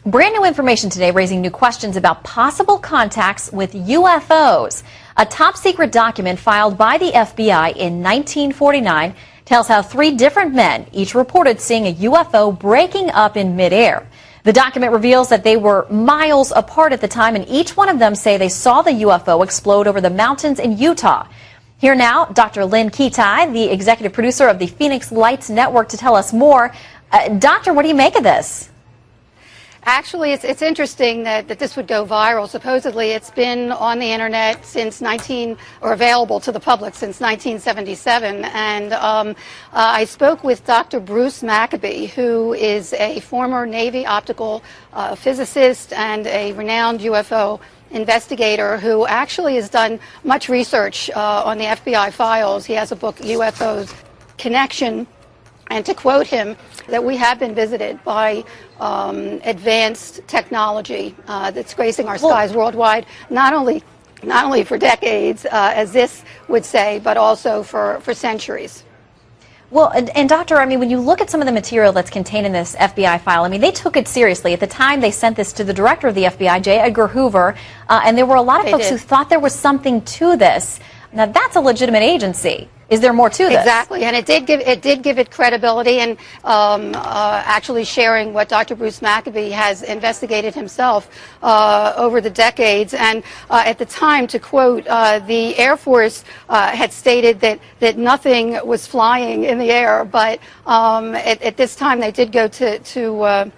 Brand new information today raising new questions about possible contacts with UFOs. A top secret document filed by the FBI in 1949 tells how three different men each reported seeing a UFO breaking up in midair. The document reveals that they were miles apart at the time, and each one of them say they saw the UFO explode over the mountains in Utah. Here now, Dr. Lynn Kitai, the executive producer of the Phoenix Lights Network, to tell us more. Doctor, what do you make of this? Actually, it's interesting that this would go viral. Supposedly, it's been on the internet since available to the public since 1977. And I spoke with Dr. Bruce Maccabee, who is a former Navy optical physicist and a renowned UFO investigator who actually has done much research on the FBI files. He has a book, UFOs Connection. And to quote him, that we have been visited by advanced technology that's gracing our skies worldwide, not only for decades, as this would say, but also for centuries. Well, and Doctor, I mean, when you look at some of the material that's contained in this FBI file, I mean, they took it seriously. At the time, they sent this to the director of the FBI, J. Edgar Hoover, and there were a lot of folks who thought there was something to this. Now, that's a legitimate agency. Is there more to this? Exactly, and it did give it credibility, and actually sharing what Dr. Bruce Maccabee has investigated himself over the decades. And at the time, to quote, the Air Force had stated that nothing was flying in the air, but at this time they did go to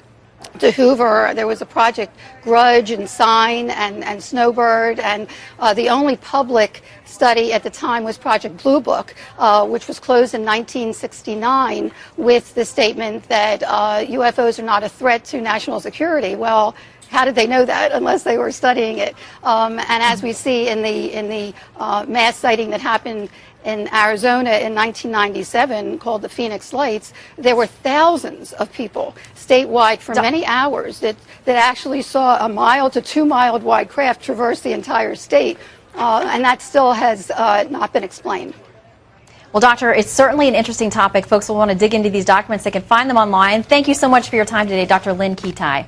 Hoover. There was a Project Grudge and Sign and Snowbird, and the only public study at the time was Project Blue Book, which was closed in 1969 with the statement that UFOs are not a threat to national security. Well, how did they know that unless they were studying it? And as we see in the mass sighting that happened in Arizona in 1997 called the Phoenix Lights, there were thousands of people statewide for many hours that actually saw a mile to 2 mile wide craft traverse the entire state, and that still has not been explained. Well, Doctor, it's certainly an interesting topic. Folks will want to dig into these documents. They can find them online. Thank you so much for your time today, Dr. Lynn Kitai.